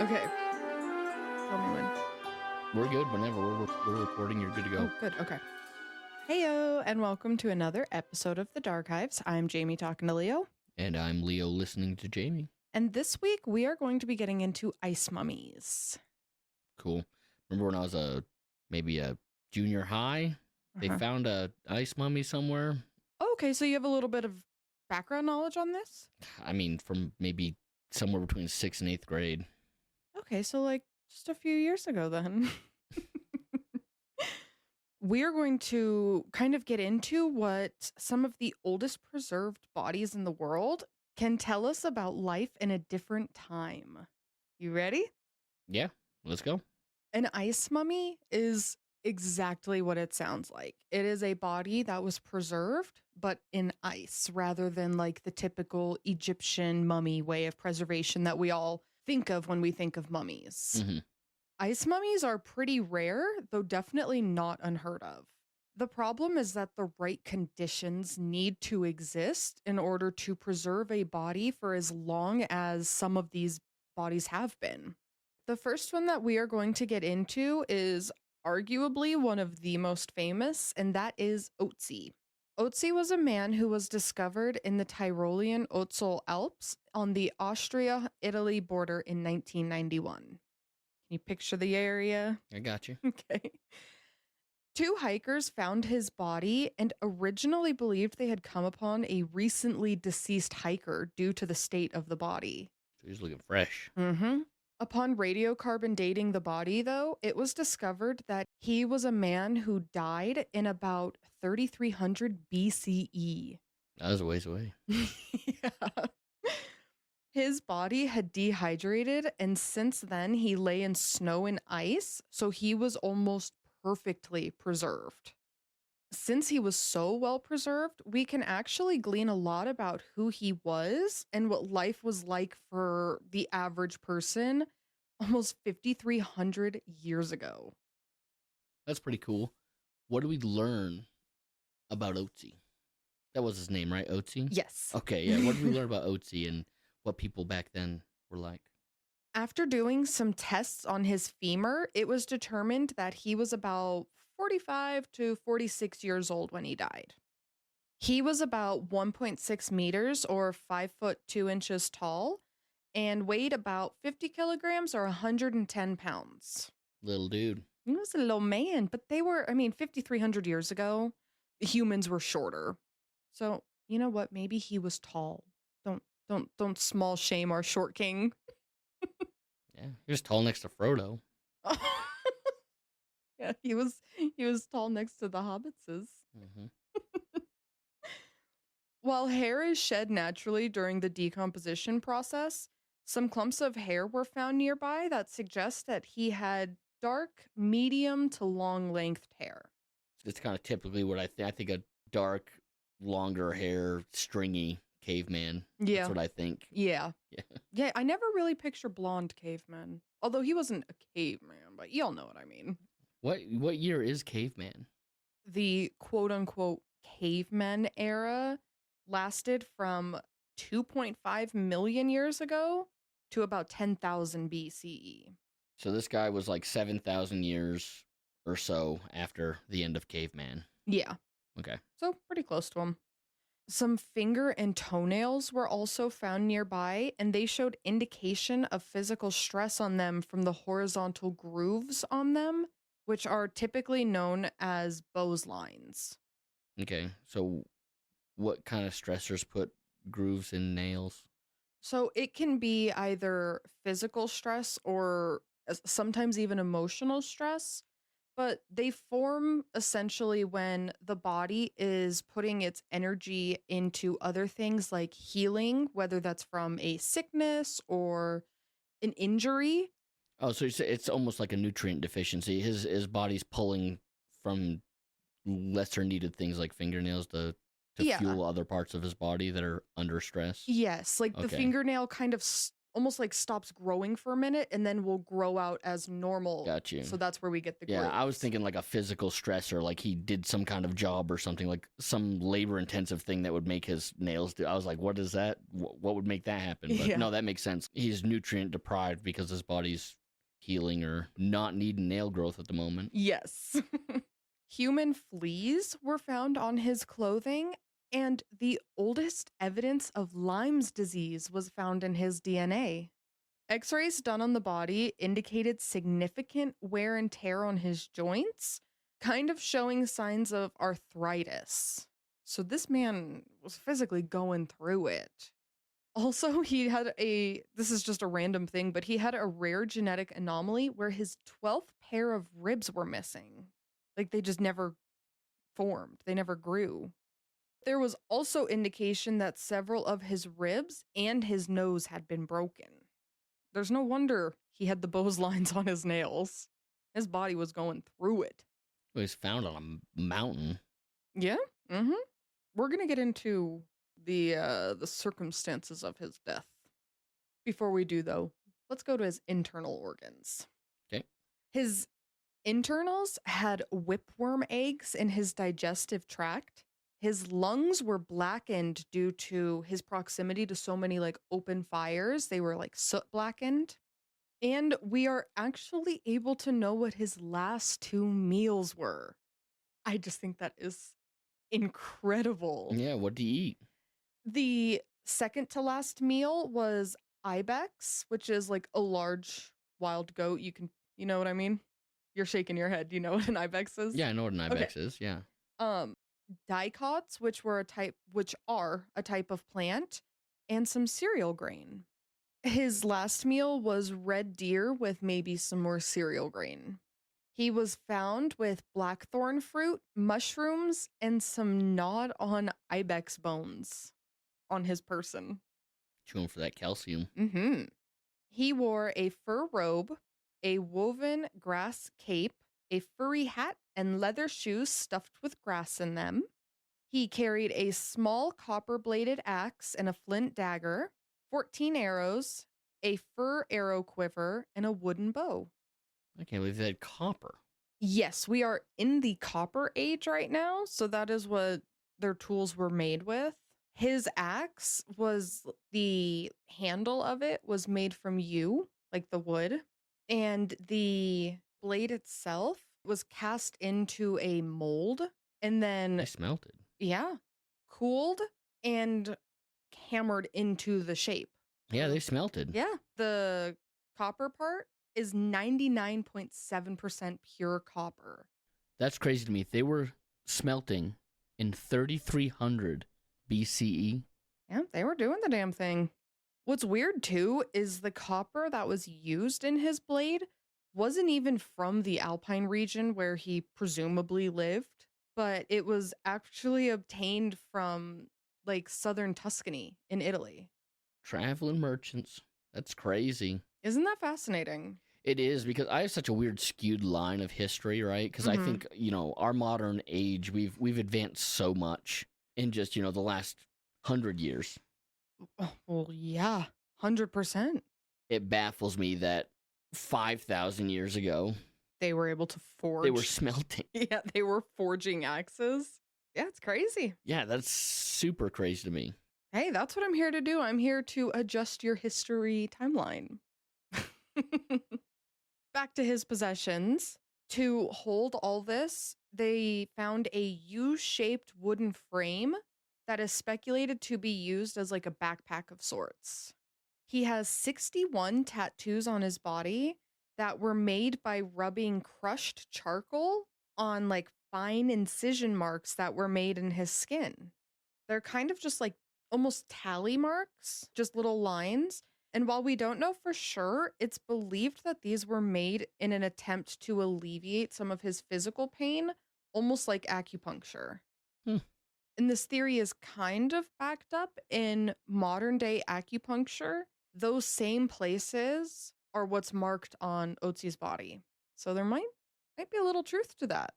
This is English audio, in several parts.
Okay. Tell me when. We're good whenever we're recording. You're good to go. Oh, good. Okay. Heyo, and welcome to another episode of the Darkives. I'm Jamie talking to Leo. And I'm Leo listening to Jamie. And this week we are going to be getting into ice mummies. Cool. Remember when I was maybe a junior high? They found a ice mummy somewhere. Okay, so you have a little bit of background knowledge on this? I mean, from maybe somewhere between 6th and 8th grade. Okay, so like just a few years ago then. We are going to kind of get into what some of the oldest preserved bodies in the world can tell us about life in a different time. You ready? Yeah, let's go. An ice mummy is exactly what it sounds like. It is a body that was preserved, but in ice rather than like the typical Egyptian mummy way of preservation that we all think of when we think of mummies. Mm-hmm. Ice mummies are pretty rare, though definitely not unheard of. The problem is that the right conditions need to exist in order to preserve a body for as long as some of these bodies have been. The first one that we are going to get into is arguably one of the most famous, and that is Ötzi. Ötzi was a man who was discovered in the Tyrolean Ötztal Alps on the Austria-Italy border in 1991. Can you picture the area? I got you. Okay. Two hikers found his body and originally believed they had come upon a recently deceased hiker due to the state of the body. So he's looking fresh. Mm-hmm. Upon radiocarbon dating the body, though, it was discovered that he was a man who died in about 3300 BCE. That was a ways away. Yeah. His body had dehydrated, and since then he lay in snow and ice, so he was almost perfectly preserved. Since he was so well preserved, we can actually glean a lot about who he was and what life was like for the average person almost 5,300 years ago. That's pretty cool. What do we learn about Ötzi? That was his name, right? Ötzi? Yes. Okay, yeah. What did we learn about Ötzi and what people back then were like? After doing some tests on his femur, it was determined that he was about 45 to 46 years old when he died. He was about 1.6 meters or 5 foot 2 inches tall and weighed about 50 kilograms or 110 pounds. Little dude. He was a little man, but they were, 5,300 years ago, humans were shorter. So, you know what? Maybe he was tall. Don't small shame our short king. Yeah, he was tall next to Frodo. Yeah, he was tall next to the hobbitses. Mm-hmm. While hair is shed naturally during the decomposition process, some clumps of hair were found nearby that suggest that he had dark, medium to long-lengthed hair. It's kind of typically what I think a dark, longer hair, stringy caveman. Yeah. That's what I think. Yeah. Yeah. Yeah, I never really picture blonde cavemen. Although he wasn't a caveman, but y'all know what I mean. What year is caveman? The quote-unquote caveman era lasted from 2.5 million years ago to about 10,000 BCE. So this guy was like 7,000 years or so after the end of caveman. Yeah. Okay. So pretty close to him. Some finger and toenails were also found nearby, and they showed indication of physical stress on them from the horizontal grooves on them, which are typically known as Bowes lines. Okay. So what kind of stressors put grooves in nails? So it can be either physical stress or sometimes even emotional stress, but they form essentially when the body is putting its energy into other things like healing, whether that's from a sickness or an injury. Oh, so it's almost like a nutrient deficiency. His body's pulling from lesser needed things like fingernails to Yeah. fuel other parts of his body that are under stress. Yes, like the Okay. fingernail kind of almost like stops growing for a minute and then will grow out as normal. Got you. So that's where we get the Yeah, I was growths. thinking like a physical stressor, like he did some kind of job or something, like some labor-intensive thing that would make his nails do. I was like, what is that? What would make that happen? But Yeah. no, that makes sense. He's nutrient deprived because his body's healing or not needing nail growth at the moment. Yes. Human fleas were found on his clothing, and the oldest evidence of Lyme's disease was found in his DNA. X rays done on the body indicated significant wear and tear on his joints, kind of showing signs of arthritis. So this man was physically going through it. Also, this is just a random thing, but he had a rare genetic anomaly where his 12th pair of ribs were missing. Like they just never formed, they never grew. There was also indication that several of his ribs and his nose had been broken. There's no wonder he had the Bose lines on his nails. His body was going through it. It was found on a mountain. Yeah. We're gonna get into the circumstances of his death. Before we do, though, let's go to his internal organs. Okay. His internals had whipworm eggs in his digestive tract. His lungs were blackened due to his proximity to so many like open fires. They were like soot blackened. And we are actually able to know what his last 2 meals were. I just think that is incredible. Yeah, what do you eat? The second to last meal was ibex, which is like a large wild goat. You know what I mean? You're shaking your head. You know what an ibex is? Yeah, I know what an ibex is. Yeah. Dicots, which are a type of plant, and some cereal grain. His last meal was red deer with maybe some more cereal grain. He was found with blackthorn fruit, mushrooms, and some gnawed on ibex bones on his person. Chewing for that calcium. He wore a fur robe, a woven grass cape, a furry hat, and leather shoes stuffed with grass in them. He carried a small copper-bladed axe and a flint dagger, 14 arrows, a fur arrow quiver, and a wooden bow. I can't believe they had copper. Yes, we are in the copper age right now, so that is what their tools were made with. His axe the handle of it was made from yew, like the wood, and the blade itself was cast into a mold and then They smelted. Yeah, cooled and hammered into the shape. Yeah, they smelted. Yeah, the copper part is 99.7% pure copper. That's crazy to me. They were smelting in 3300 BCE. Yeah, they were doing the damn thing. What's weird too is the copper that was used in his blade wasn't even from the Alpine region where he presumably lived, but it was actually obtained from like southern Tuscany in Italy. Traveling merchants. That's crazy. Isn't that fascinating? It is, because I have such a weird skewed line of history, right? Because I think, our modern age, we've advanced so much in just, the last 100 years. Oh, well, yeah, 100%. It baffles me that 5,000 years ago, They were able to forge. they were smelting. Yeah, they were forging axes. Yeah, it's crazy. Yeah, that's super crazy to me. Hey, that's what I'm here to do. I'm here to adjust your history timeline. Back to his possessions. To hold all this, they found a U-shaped wooden frame that is speculated to be used as like a backpack of sorts. He has 61 tattoos on his body that were made by rubbing crushed charcoal on like fine incision marks that were made in his skin. They're kind of just like almost tally marks, just little lines. And while we don't know for sure, it's believed that these were made in an attempt to alleviate some of his physical pain, almost like acupuncture. And this theory is kind of backed up in modern day acupuncture. Those same places are what's marked on Ötzi's body. So there might be a little truth to that.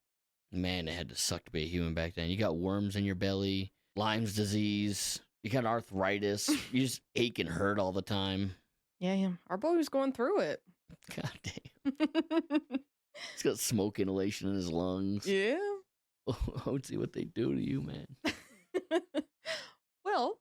Man, it had to suck to be a human back then. You got worms in your belly, Lyme's disease, you got arthritis, you just ache and hurt all the time. Yeah. Our boy was going through it. God damn. He's got smoke inhalation in his lungs. Yeah. Let's see what they do to you, man. Well,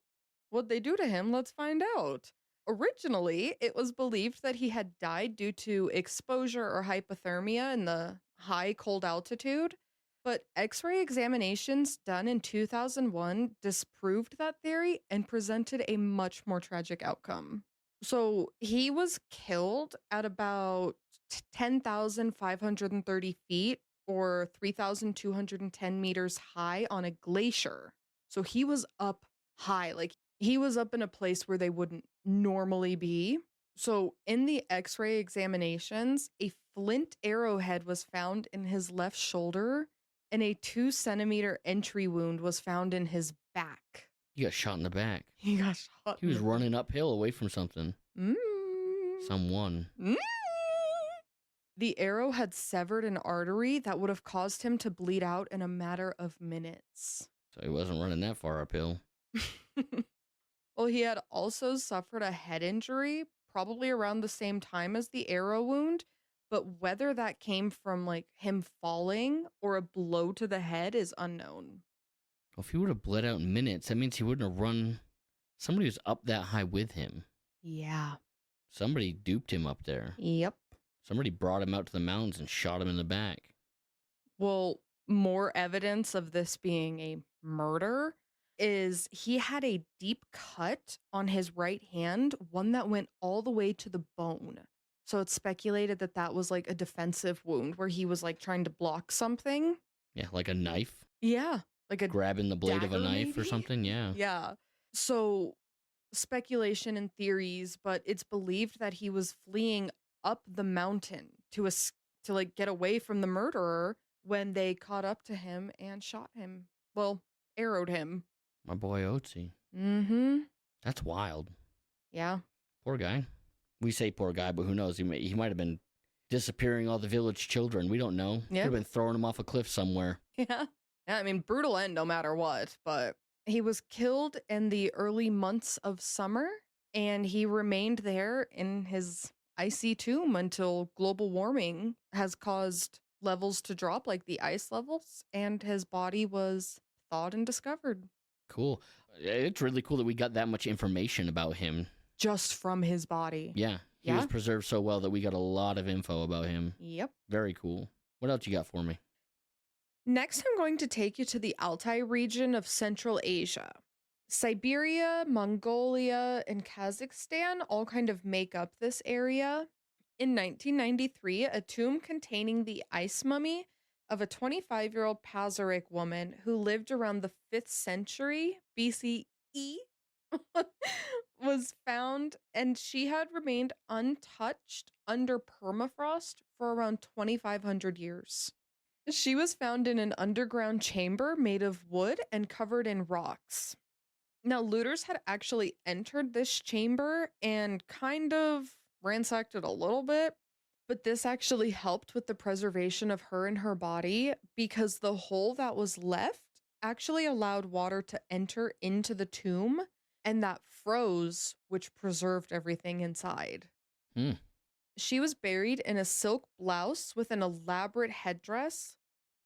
what they do to him, let's find out. Originally, it was believed that he had died due to exposure or hypothermia in the high cold altitude, but x ray examinations done in 2001 disproved that theory and presented a much more tragic outcome. So he was killed at about 10,530 feet or 3,210 meters high on a glacier. So he was up high. Like he was up in a place where they wouldn't normally be. So in the x ray examinations, a flint arrowhead was found in his left shoulder and a 2 centimeter entry wound was found in his back. He got shot in the back. He got shot. He was running uphill away from something. Someone. The arrow had severed an artery that would have caused him to bleed out in a matter of minutes. So he wasn't running that far uphill. Well, he had also suffered a head injury, probably around the same time as the arrow wound, but whether that came from like him falling or a blow to the head is unknown. Well, if he would have bled out in minutes, that means he wouldn't have run. Somebody was up that high with him. Yeah. Somebody duped him up there. Yep. Somebody brought him out to the mountains and shot him in the back. Well, more evidence of this being a murder is he had a deep cut on his right hand, one that went all the way to the bone. So it's speculated that that was like a defensive wound where he was like trying to block something. Yeah, like a knife. Yeah, like a Grabbing the blade of a dagger, knife or maybe? something. Yeah. Yeah. So speculation and theories, but it's believed that he was fleeing up the mountain to like get away from the murderer when they caught up to him and shot him. Well, arrowed him. My boy Ötzi. Mm-hmm. That's wild. Yeah. Poor guy. We say poor guy, but who knows? He might have been disappearing all the village children. We don't know. Yeah. Could have been throwing them off a cliff somewhere. Yeah. Yeah, I mean, brutal end no matter what, but he was killed in the early months of summer, and he remained there in his icy tomb until global warming has caused levels to drop, like the ice levels, and his body was thawed and discovered. Cool. It's really cool that we got that much information about him. Just from his body. Yeah. He was preserved so well that we got a lot of info about him. Yep. Very cool. What else you got for me? Next, I'm going to take you to the Altai region of Central Asia. Siberia, Mongolia, and Kazakhstan all kind of make up this area. In 1993, a tomb containing the ice mummy of a 25-year-old Pazyryk woman who lived around the 5th century BCE was found, and she had remained untouched under permafrost for around 2,500 years. She was found in an underground chamber made of wood and covered in rocks. Now, looters had actually entered this chamber and kind of ransacked it a little bit, but this actually helped with the preservation of her and her body because the hole that was left actually allowed water to enter into the tomb, and that froze, which preserved everything inside. She was buried in a silk blouse with an elaborate headdress.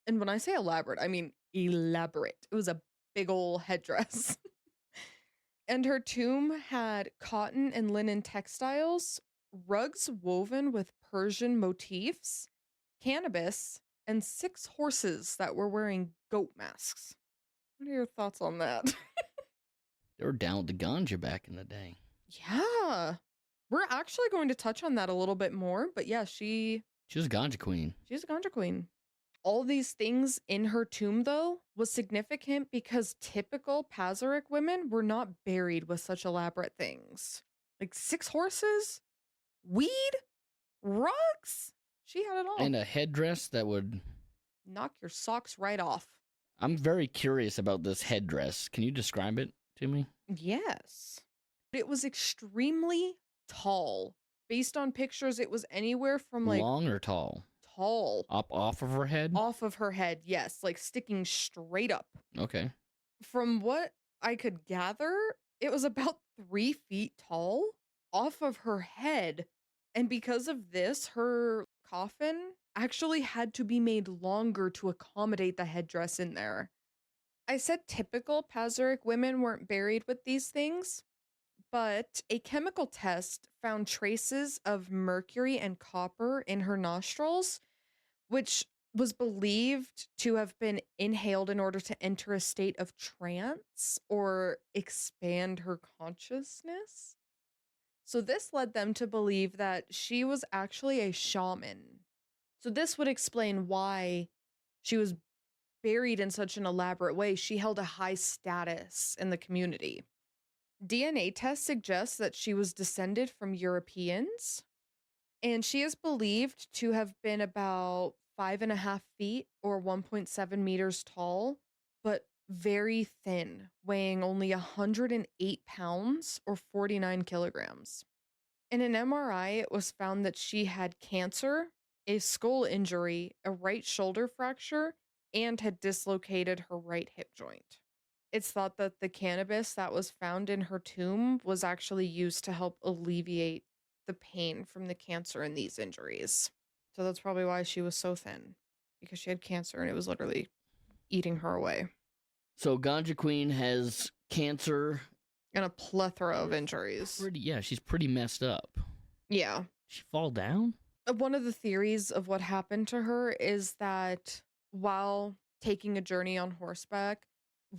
And when I say elaborate, I mean elaborate. It was a big old headdress. And her tomb had cotton and linen textiles, rugs woven with Persian motifs, cannabis, and 6 horses that were wearing goat masks. What are your thoughts on that? They were down with the ganja back in the day. Yeah. We're actually going to touch on that a little bit more, but yeah, she was a ganja queen. She's a ganja queen. All these things in her tomb, though, was significant because typical Pazyryk women were not buried with such elaborate things. Like 6 horses, weed, rugs. She had it all. And a headdress that would knock your socks right off. I'm very curious about this headdress. Can you describe it to me? Yes. It was extremely tall. Based on pictures, it was anywhere from like... long or tall? Tall. Up off of her head? Off of her head, yes. Like sticking straight up. Okay. From what I could gather, it was about 3 feet tall. off of her head. And because of this, her coffin actually had to be made longer to accommodate the headdress in there. I said typical Pazaric women weren't buried with these things, but a chemical test found traces of mercury and copper in her nostrils, which was believed to have been inhaled in order to enter a state of trance or expand her consciousness. So, this led them to believe that she was actually a shaman. So, this would explain why she was buried in such an elaborate way. She held a high status in the community. DNA tests suggest that she was descended from Europeans, and she is believed to have been about 5.5 feet or 1.7 meters tall, but very thin, weighing only 108 pounds or 49 kilograms. In an MRI, it was found that she had cancer, a skull injury, a right shoulder fracture, and had dislocated her right hip joint. It's thought that the cannabis that was found in her tomb was actually used to help alleviate the pain from the cancer and these injuries. So that's probably why she was so thin, because she had cancer and it was literally eating her away. So Ganja Queen has cancer And a plethora of injuries. She's pretty messed up. Yeah. She fall down? One of the theories of what happened to her is that while taking a journey on horseback,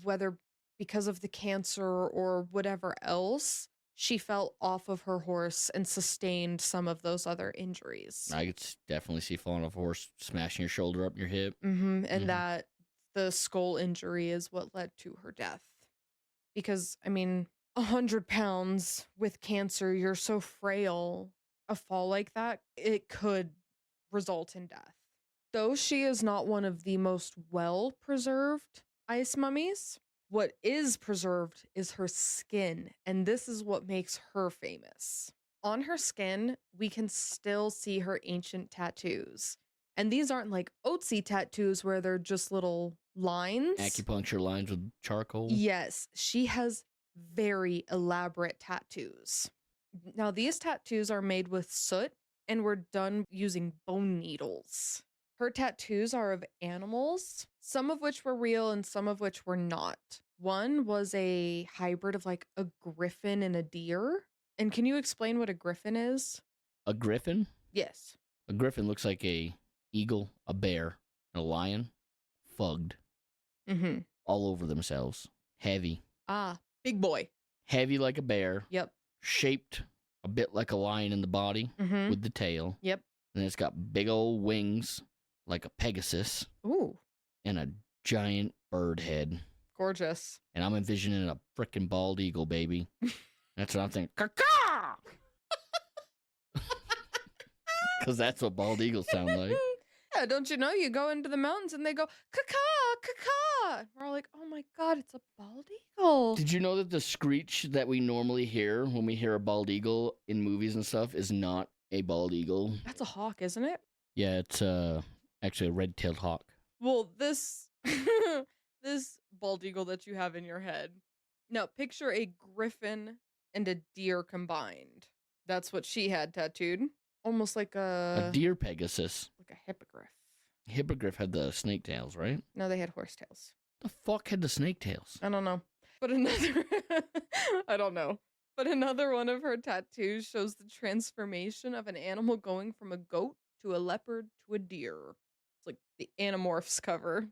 whether because of the cancer or whatever else, she fell off of her horse and sustained some of those other injuries. I could definitely see falling off a horse, smashing your shoulder up your hip. And that the skull injury is what led to her death. Because, 100 pounds with cancer, you're so frail. A fall like that, it could result in death. Though she is not one of the most well-preserved ice mummies, what is preserved is her skin, and this is what makes her famous. On her skin, we can still see her ancient tattoos. And these aren't like Ötzi tattoos where they're just little lines. Acupuncture lines with charcoal. Yes, she has very elaborate tattoos. Now, these tattoos are made with soot and were done using bone needles. Her tattoos are of animals, some of which were real and some of which were not. One was a hybrid of like a griffin and a deer. And can you explain what a griffin is? A griffin? Yes. A griffin looks like a eagle, a bear, and a lion. Fugged. All over themselves. Heavy. Ah, big boy. Heavy like a bear. Yep. Shaped a bit like a lion in the body with the tail. Yep. And it's got big old wings like a Pegasus. Ooh. And a giant bird head. Gorgeous. And I'm envisioning a freaking bald eagle, baby. That's what I'm thinking. Caw-caw! Because that's what bald eagles sound like. Yeah, don't you know? You go into the mountains and they go, caw-caw, caw-caw. We're all like, oh my God, it's a bald eagle. Did you know that the screech that we normally hear when we hear a bald eagle in movies and stuff is not a bald eagle? That's a hawk, isn't it? Yeah, it's actually a red-tailed hawk. Well, this this bald eagle that you have in your head. Now, picture a griffin and a deer combined. That's what she had tattooed. Almost like a deer Pegasus. Like a hippogriff. Hippogriff had the snake tails, right? No, they had horse tails. The fuck had the snake tails? I don't know. But another I don't know. But another one of her tattoos shows the transformation of an animal going from a goat to a leopard to a deer. It's like the Animorphs cover.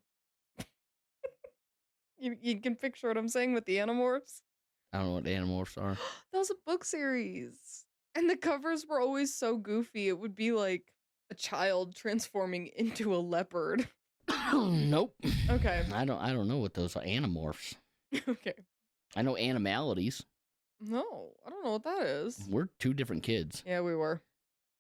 You can picture what I'm saying with the Animorphs? I don't know what Animorphs are. That was a book series. And the covers were always so goofy. It would be like a child transforming into a leopard. Nope. Okay. I don't know what those are. Animorphs. Okay. I know Animalities. No, I don't know what that is. We're two different kids. Yeah, we were.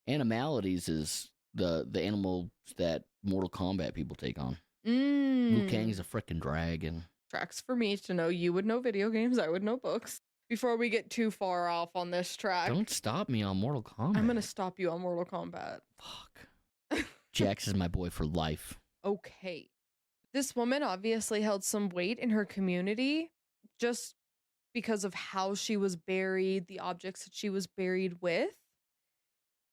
Animalities is the animals that Mortal Kombat people take on. Liu Kang is a frickin' dragon. Tracks for me to know you would know video games, I would know books. Before we get too far off on this track. Don't stop me on Mortal Kombat. I'm gonna stop you on Mortal Kombat. Fuck. Jax is my boy for life. Okay. This woman obviously held some weight in her community. Just because of how she was buried, the objects that she was buried with.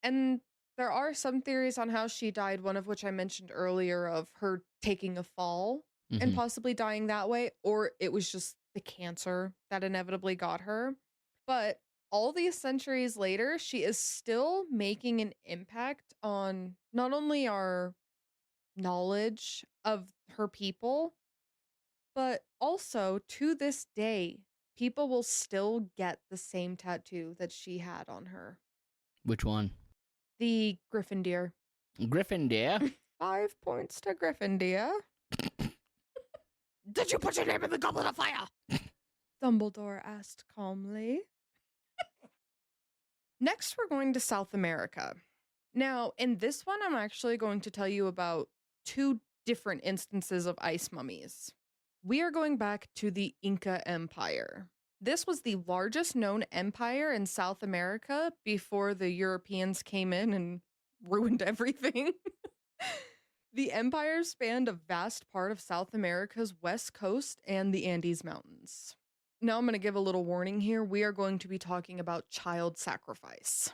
And there are some theories on how she died, one of which I mentioned earlier of her taking a fall and Hmm. possibly dying that way, or it was just the cancer that inevitably got her. But all these centuries later, she is still making an impact on not only our knowledge of her people, but also to this day, people will still get the same tattoo that she had on her. Which one? The Griffin deer. Griffin deer. 5 points to Griffin deer. Did you put your name in the goblet of fire? Dumbledore asked calmly. Next, we're going to South America. Now, in this one, I'm actually going to tell you about 2 different instances of ice mummies. We are going back to the Inca Empire. This was the largest known empire in South America before the Europeans came in and ruined everything. The empire spanned a vast part of South America's west coast and the Andes Mountains. Now I'm going to give a little warning here. We are going to be talking about child sacrifice.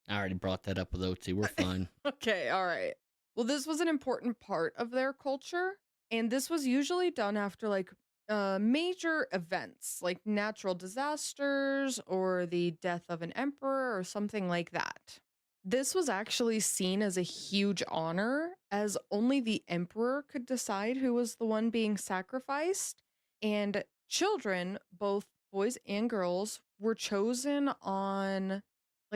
I already brought that up with Ötzi. We're fine. Okay, all right. Well, this was an important part of their culture, and this was usually done after major events like natural disasters or the death of an emperor or something like that. This was actually seen as a huge honor, as only the emperor could decide who was the one being sacrificed, and children, both boys and girls, were chosen on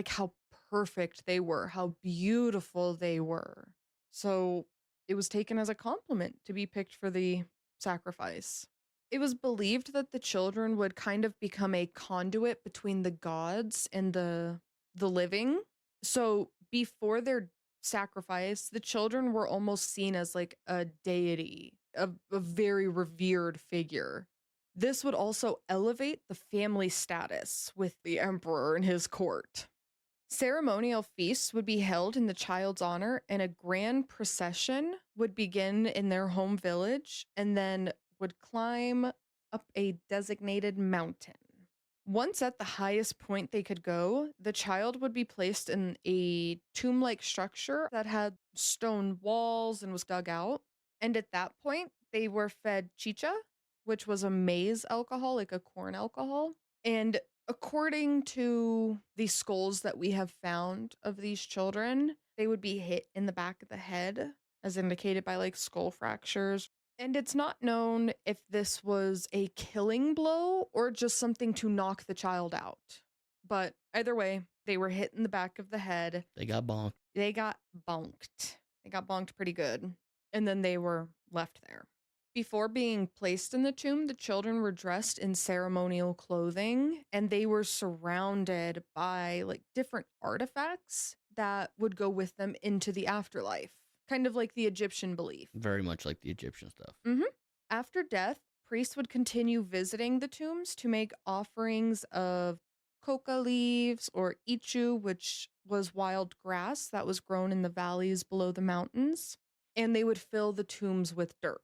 how perfect they were, how beautiful they were. So it was taken as a compliment to be picked for the sacrifice. It was believed that the children would kind of become a conduit between the gods and the living. So before their sacrifice, the children were almost seen as like a deity, a very revered figure. This would also elevate the family status with the emperor and his court. Ceremonial feasts would be held in the child's honor, and a grand procession would begin in their home village and then would climb up a designated mountain. Once at the highest point they could go, the child would be placed in a tomb-like structure that had stone walls and was dug out. And at that point, they were fed chicha, which was a maize alcohol, like a corn alcohol. And according to the skulls that we have found of these children, they would be hit in the back of the head, as indicated by like skull fractures. And it's not known if this was a killing blow or just something to knock the child out. But either way, they were hit in the back of the head. They got bonked. They got bonked. They got bonked pretty good. And then they were left there. Before being placed in the tomb, the children were dressed in ceremonial clothing, and they were surrounded by like different artifacts that would go with them into the afterlife, kind of like the Egyptian belief. Very much like the Egyptian stuff. After death, priests would continue visiting the tombs to make offerings of coca leaves or ichu, which was wild grass that was grown in the valleys below the mountains, and they would fill the tombs with dirt.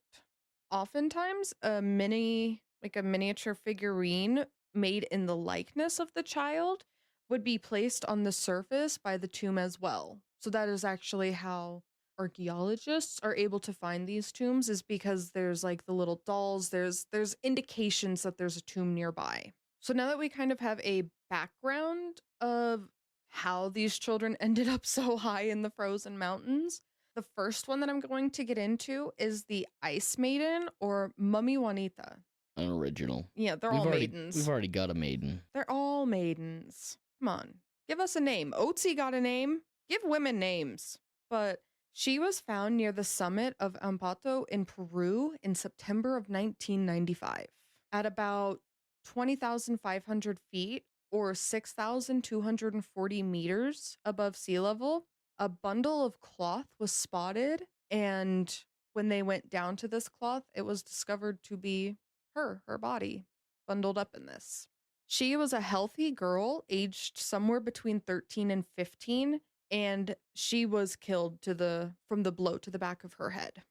Oftentimes, a miniature figurine made in the likeness of the child would be placed on the surface by the tomb as well. So that is actually how archaeologists are able to find these tombs, is because there's like the little dolls, there's indications that there's a tomb nearby. So now that we kind of have a background of how these children ended up so high in the frozen mountains, the first one that I'm going to get into is the Ice Maiden, or Mummy Juanita. An original. Yeah, they're all maidens. We've already got a maiden. They're all maidens. Come on, give us a name. Ötzi got a name. Give women names. But she was found near the summit of Ambato in Peru in September of 1995. At about 20,500 feet, or 6,240 meters above sea level, a bundle of cloth was spotted, and when they went down to this cloth, it was discovered to be her body, bundled up in this. She was a healthy girl, aged somewhere between 13 and 15, and she was killed from the blow to the back of her head.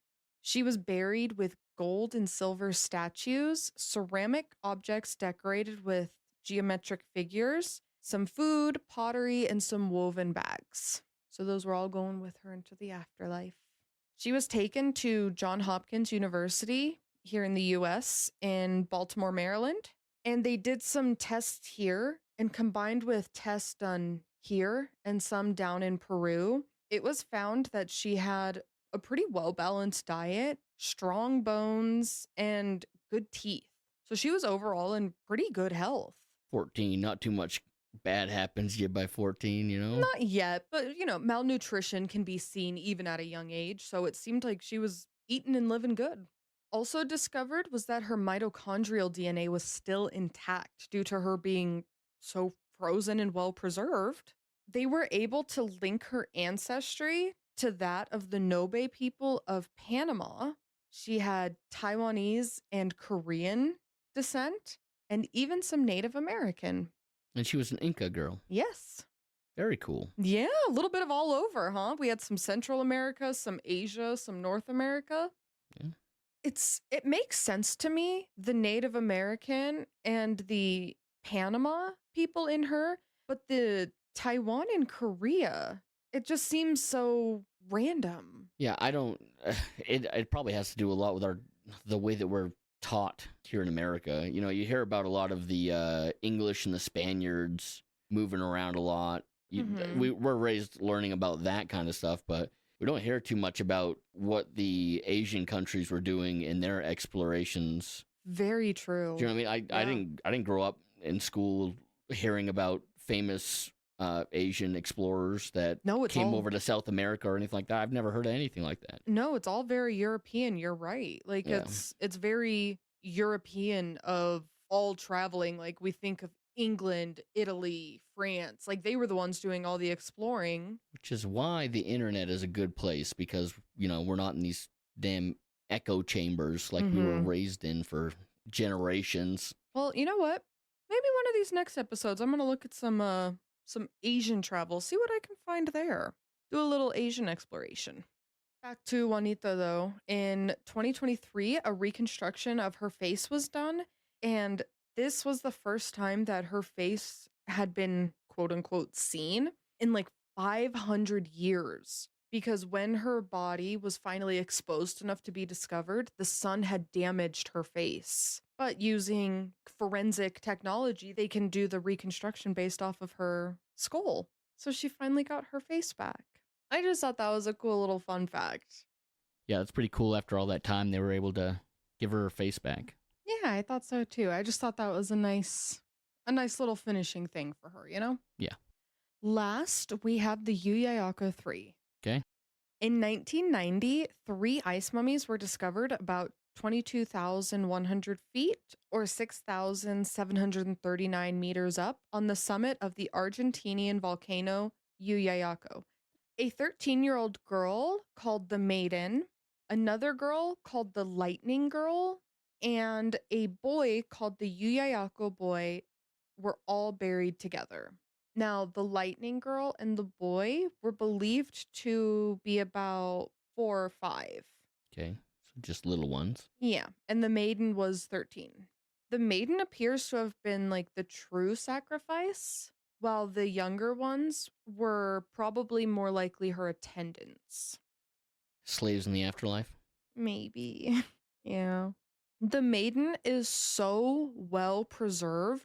She was buried with gold and silver statues, ceramic objects decorated with geometric figures, some food, pottery, and some woven bags. So those were all going with her into the afterlife. She was taken to Johns Hopkins University here in the US in Baltimore, Maryland. And they did some tests here, and combined with tests done here and some down in Peru, it was found that she had a pretty well balanced diet, strong bones, and good teeth. So she was overall in pretty good health. 14, not too much bad happens to you by 14, you know? Not yet, but malnutrition can be seen even at a young age. So it seemed like she was eating and living good. Also discovered was that her mitochondrial DNA was still intact due to her being so frozen and well preserved. They were able to link her ancestry to that of the Nobe people of Panama. She had Taiwanese and Korean descent, and even some Native American. And she was an Inca girl. Yes. Very cool. Yeah, a little bit of all over, huh? We had some Central America, some Asia, some North America. Yeah. It makes sense to me, the Native American and the Panama people in her, but the Taiwan and Korea, it just seems so random. Yeah, I don't. It probably has to do a lot with the way that we're taught here in America. You know, you hear about a lot of the English and the Spaniards moving around a lot. We're raised learning about that kind of stuff, but we don't hear too much about what the Asian countries were doing in their explorations. Very true. Do you know what I mean? I didn't grow up in school hearing about famous Asian explorers that came over to South America or anything like that. I've never heard of anything like that. No, it's all very European. You're right. Like it's very European of all traveling. Like we think of England, Italy, France. Like they were the ones doing all the exploring. Which is why the internet is a good place, because, we're not in these damn echo chambers like we were raised in for generations. Well, you know what? Maybe one of these next episodes, I'm going to look at some Asian travel, see what I can find there. Do a little Asian exploration. Back to Juanita, though. In 2023, a reconstruction of her face was done, and this was the first time that her face had been, quote unquote, seen in like 500 years. Because when her body was finally exposed enough to be discovered, the sun had damaged her face. But using forensic technology, they can do the reconstruction based off of her skull. So she finally got her face back. I just thought that was a cool little fun fact. Yeah, it's pretty cool. After all that time, they were able to give her face back. Yeah, I thought so too. I just thought that was a nice little finishing thing for her, Yeah. Last, we have the Yuyayako 3. Okay. In 1990, 3 ice mummies were discovered about 22,100 feet or 6,739 meters up on the summit of the Argentinian volcano Yuyayako. A 13-year-old girl called the Maiden, another girl called the Lightning Girl, and a boy called the Yuyayako Boy were all buried together. Now, the Lightning Girl and the boy were believed to be about 4 or 5. Okay, so just little ones. Yeah, and the maiden was 13. The maiden appears to have been like the true sacrifice, while the younger ones were probably more likely her attendants. Slaves in the afterlife? Maybe. Yeah. The maiden is so well preserved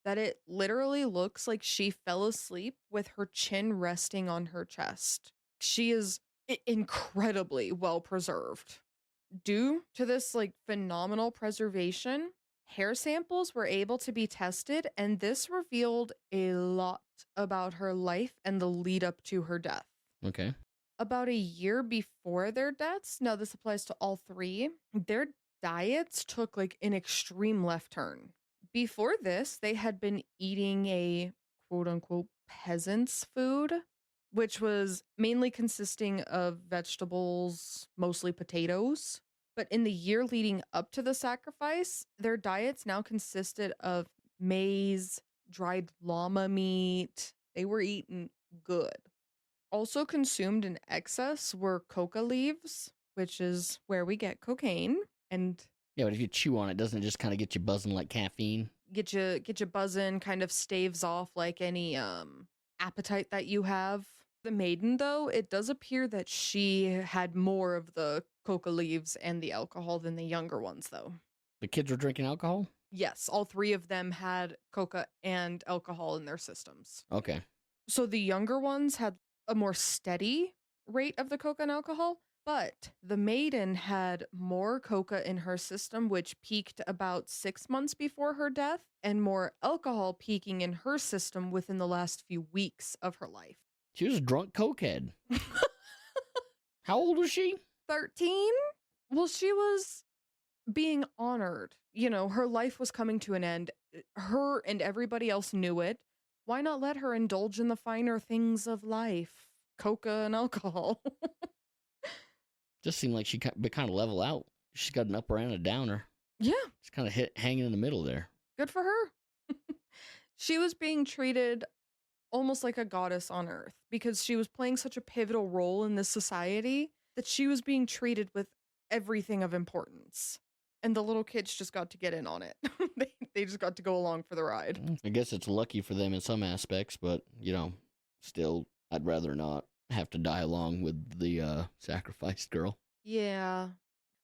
that it literally looks like she fell asleep with her chin resting on her chest. She is incredibly well preserved. Due to this phenomenal preservation, hair samples were able to be tested, and this revealed a lot about her life and the lead up to her death. Okay. About a year before their deaths, now this applies to all 3, their diets took an extreme left turn. Before this, they had been eating a quote unquote peasant's food, which was mainly consisting of vegetables, mostly potatoes. But in the year leading up to the sacrifice, their diets now consisted of maize, dried llama meat. They were eating good. Also consumed in excess were coca leaves, which is where we get cocaine. And yeah, but if you chew on it, doesn't it just kind of get you buzzing like caffeine? get you buzzing, kind of staves off like any appetite that you have. The maiden, though, it does appear that she had more of the coca leaves and the alcohol than the younger ones, though. The kids were drinking alcohol? Yes, all three of them had coca and alcohol in their systems. Okay. So the younger ones had a more steady rate of the coca and alcohol, but the maiden had more coca in her system, which peaked about 6 months before her death, and more alcohol peaking in her system within the last few weeks of her life. She was a drunk cokehead. How old was she? 13? Well, she was being honored. You know, her life was coming to an end. Her and everybody else knew it. Why not let her indulge in the finer things of life? Coca and alcohol. Just seemed like she could kind of level out. She's got an upper and a downer. Yeah. It's kind of hanging in the middle there. Good for her. She was being treated almost like a goddess on earth because she was playing such a pivotal role in this society that she was being treated with everything of importance. And the little kids just got to get in on it. They just got to go along for the ride. I guess it's lucky for them in some aspects, but, still, I'd rather not have to die along with the sacrificed girl. Yeah.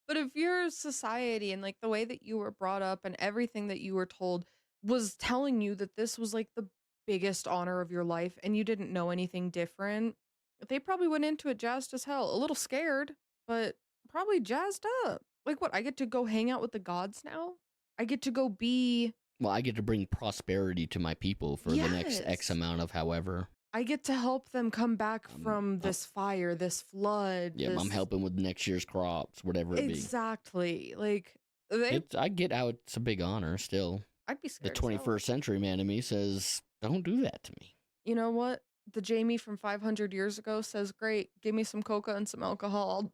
But if your society and like the way that you were brought up and everything that you were told was telling you that this was like the biggest honor of your life and you didn't know anything different, they probably went into it jazzed as hell. A little scared, but probably jazzed up. Like what? I get to go hang out with the gods now? I get to go be... Well, I get to bring prosperity to my people for the next X amount of however. I get to help them come back from this fire, this flood. Yeah, I'm helping with next year's crops, whatever it be. Exactly. Like, I get how it's a big honor still. I'd be scared. The 21st century man in me says, don't do that to me. You know what? The Jamie from 500 years ago says, great, give me some coca and some alcohol.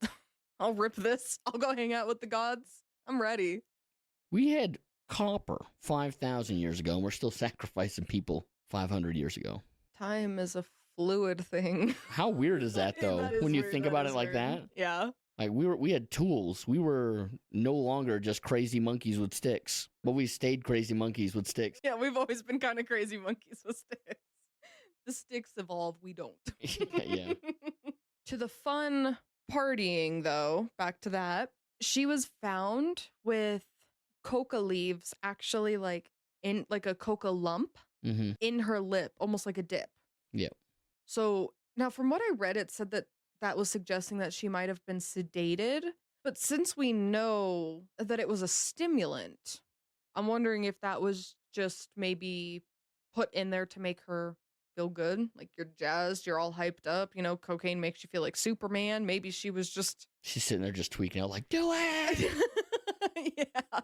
I'll rip this. I'll go hang out with the gods. I'm ready. We had copper 5,000 years ago, and we're still sacrificing people 500 years ago. Time is a fluid thing. How weird is that, though, when you think about it like that? Yeah. Like, we had tools. We were no longer just crazy monkeys with sticks, but we stayed crazy monkeys with sticks. Yeah, we've always been kind of crazy monkeys with sticks. The sticks evolve, we don't. Yeah. To the fun partying, though, back to that, she was found with coca leaves actually like in like a coca lump in her lip, almost like a dip. Yep. So now from what I read, it said that that was suggesting that she might have been sedated. But since we know that it was a stimulant, I'm wondering if that was just maybe put in there to make her feel good. Like you're jazzed, you're all hyped up. You know, cocaine makes you feel like Superman. Maybe she was just... She's sitting there just tweaking out like, do it! Yeah.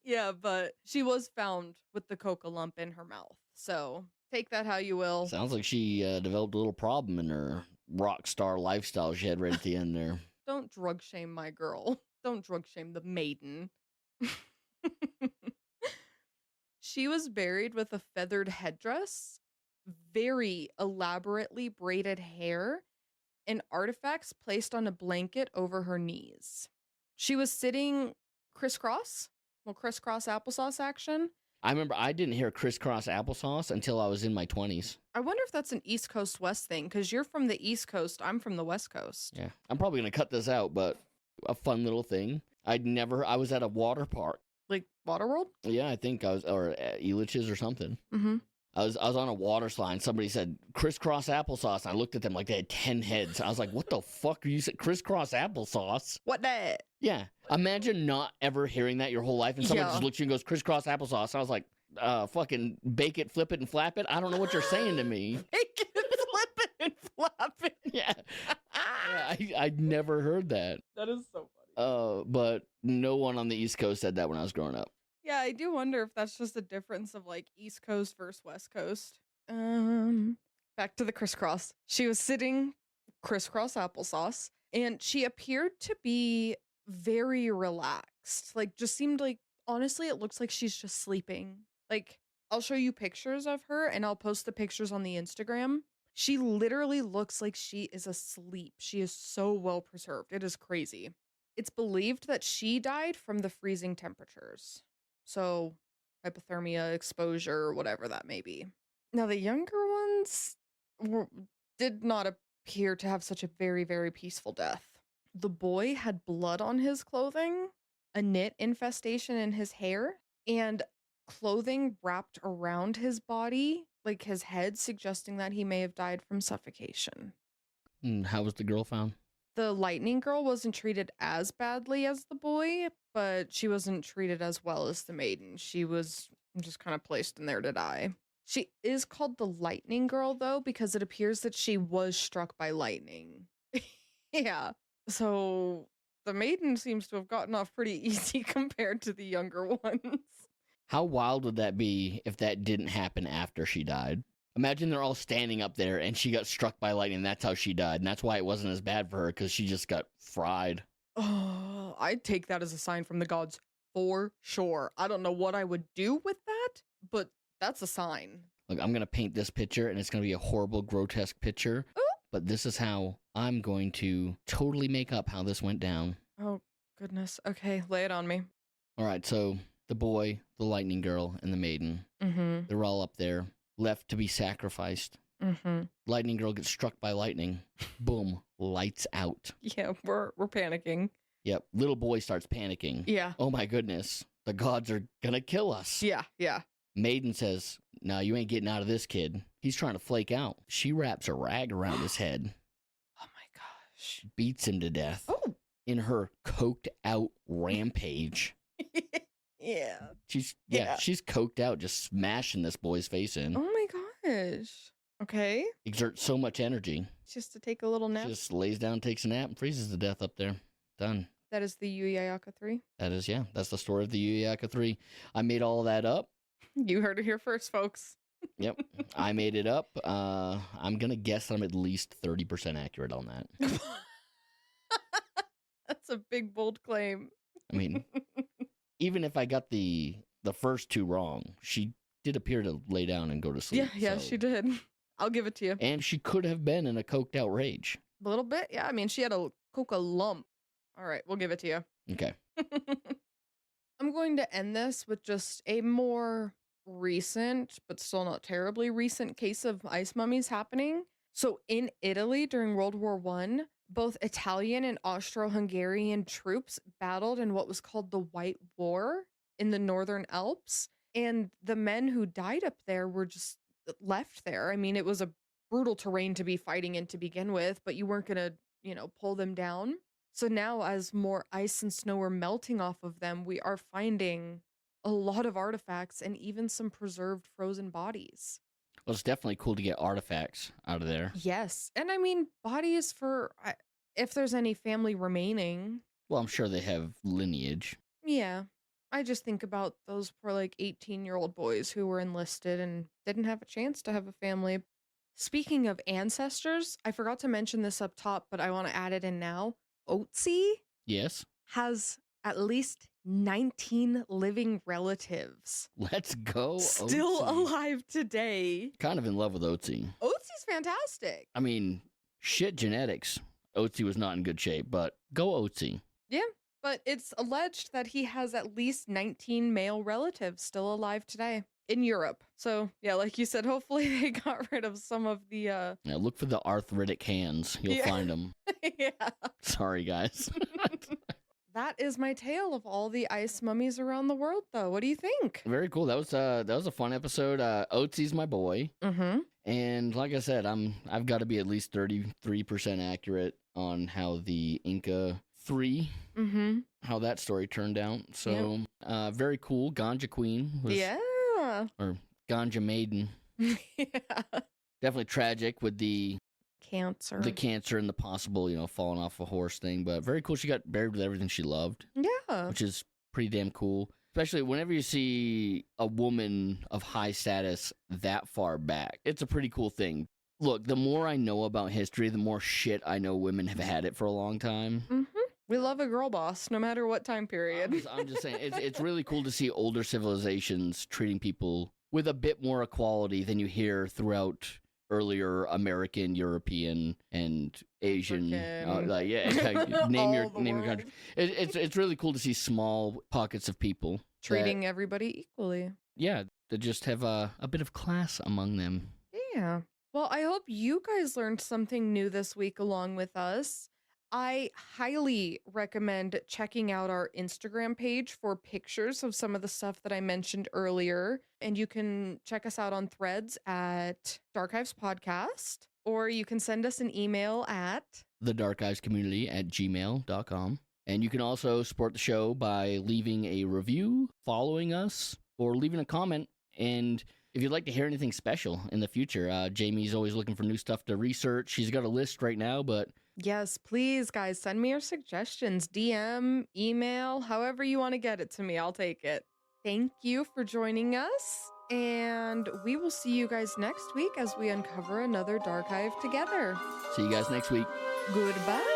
Yeah, but she was found with the coca lump in her mouth. So take that how you will. Sounds like she developed a little problem in her rock star lifestyle she had right at the end there. Don't drug shame my girl. Don't drug shame the maiden. She was buried with a feathered headdress, very elaborately braided hair, and artifacts placed on a blanket over her knees. She was sitting crisscross, crisscross applesauce action. I remember I didn't hear crisscross applesauce until I was in my 20s. I wonder if that's an East Coast West thing, because you're from the East Coast, I'm from the West Coast. Yeah, I'm probably going to cut this out, but a fun little thing. I was at a water park. Like Waterworld? Yeah, I think I was, or Elitch's or something. Mm-hmm. I was on a water slide, and somebody said crisscross applesauce, and I looked at them like they had 10 heads. I was like, what the fuck are you saying? Crisscross applesauce? What that? Yeah. Imagine not ever hearing that your whole life, and someone just looks at you and goes, crisscross applesauce. I was like, fucking bake it, flip it, and flap it? I don't know what you're saying to me. Bake it, flip it, and flap it. Yeah. I'd never heard that. That is so funny. But no one on the East Coast said that when I was growing up. Yeah, I do wonder if that's just a difference of like East Coast versus West Coast. Back to the crisscross. She was sitting crisscross applesauce, and she appeared to be very relaxed. Like, just seemed like, honestly, it looks like she's just sleeping. Like, I'll show you pictures of her, and I'll post the pictures on the Instagram. She literally looks like she is asleep. She is so well preserved. It is crazy. It's believed that she died from the freezing temperatures. So hypothermia, exposure, whatever that may be. Now, the younger ones were, did not appear to have such a very, very peaceful death. The boy had blood on his clothing, a knit infestation in his hair, and clothing wrapped around his body, like his head, suggesting that he may have died from suffocation. And how was the girl found? The lightning girl wasn't treated as badly as the boy, but she wasn't treated as well as the maiden. She was just kind of placed in there to die. She is called the lightning girl, though, because it appears that she was struck by lightning. Yeah. So the maiden seems to have gotten off pretty easy compared to the younger ones. How wild would that be if that didn't happen after she died? Imagine they're all standing up there and she got struck by lightning. That's how she died. And that's why it wasn't as bad for her, because she just got fried. Oh, I'd take that as a sign from the gods for sure. I don't know what I would do with that, but that's a sign. Look, I'm going to paint this picture, and it's going to be a horrible, grotesque picture. Ooh. But this is how I'm going to totally make up how this went down. Oh, goodness. Okay, lay it on me. All right, so the boy, the lightning girl, and the maiden, they're all up there, left to be sacrificed. Lightning girl gets struck by lightning. Boom, lights out. Yeah, we're panicking. Yep, little boy starts panicking. Yeah. Oh my goodness, the gods are gonna kill us. Yeah. Maiden says, no, you ain't getting out of this, kid. He's trying to flake out. She wraps a rag around his head. Oh my gosh. Beats him to death. Oh. In her coked out rampage. Yeah. She's coked out, just smashing this boy's face in. Oh my gosh. Okay. Exerts so much energy. Just to take a little nap. Just lays down, takes a nap, and freezes to death up there. Done. That is the Yuyayaka 3. That is, yeah. That's the story of the Yuyayaka 3. I made all that up. You heard it here first, folks. Yep. I made it up. I'm going to guess I'm at least 30% accurate on that. That's a big, bold claim. I mean, even if I got the first two wrong, she did appear to lay down and go to sleep. Yeah, she did. I'll give it to you. And she could have been in a coked out rage. A little bit? Yeah, I mean, she had a coca lump. All right, we'll give it to you. Okay. I'm going to end this with just a more recent, but still not terribly recent case of ice mummies happening. So in Italy during World War I, both Italian and Austro-Hungarian troops battled in what was called the White War in the Northern Alps. And the men who died up there were just left there. I mean, it was a brutal terrain to be fighting in to begin with, but you weren't going to, pull them down. So now as more ice and snow are melting off of them, we are finding a lot of artifacts and even some preserved frozen bodies. Well, it's definitely cool to get artifacts out of there. Yes. And I mean, bodies for, if there's any family remaining. Well, I'm sure they have lineage. Yeah. I just think about those poor 18-year-old boys who were enlisted and didn't have a chance to have a family. Speaking of ancestors, I forgot to mention this up top, but I want to add it in now. Ötzi Yes. has at least 19 living relatives. Let's go, Still Ötzi. alive today. Kind of in love with Ötzi. Ötzi's fantastic. I mean, shit genetics. Ötzi was not in good shape, but go Ötzi. Yeah, but it's alleged that he has at least 19 male relatives still alive today in Europe. So, yeah, like you said, hopefully they got rid of some of the... Yeah, look for the arthritic hands. You'll find them. Yeah. Sorry, guys. That is my tale of all the ice mummies around the world, though. What do you think? Very cool. That was a fun episode. Ötzi's my boy. Mm-hmm. And like I said, I've got to be at least 33% accurate on how the Inca 3, how that story turned out. So, very cool. Ganja Queen was, or Ganja Maiden. Yeah. Definitely tragic with the Cancer. the cancer and the possible, falling off a horse thing. But very cool. She got buried with everything she loved. Yeah. Which is pretty damn cool. Especially whenever you see a woman of high status that far back. It's a pretty cool thing. Look, the more I know about history, the more shit I know women have had it for a long time. Mm-hmm. We love a girl boss, no matter what time period. I'm just saying, it's really cool to see older civilizations treating people with a bit more equality than you hear throughout earlier American, European, and Asian. Name your country. It's really cool to see small pockets of people treating everybody equally. Yeah, to just have a bit of class among them. Yeah. Well, I hope you guys learned something new this week along with us. I highly recommend checking out our Instagram page for pictures of some of the stuff that I mentioned earlier. And you can check us out on threads at Darkives Podcast, or you can send us an email at thedarkivescommunity@gmail.com. And you can also support the show by leaving a review, following us, or leaving a comment. And if you'd like to hear anything special in the future, Jamie's always looking for new stuff to research. She's got a list right now, but yes, please, guys, send me your suggestions, DM, email, however you want to get it to me. I'll take it. Thank you for joining us, and we will see you guys next week as we uncover another Darkive together. see you guys next week. Goodbye.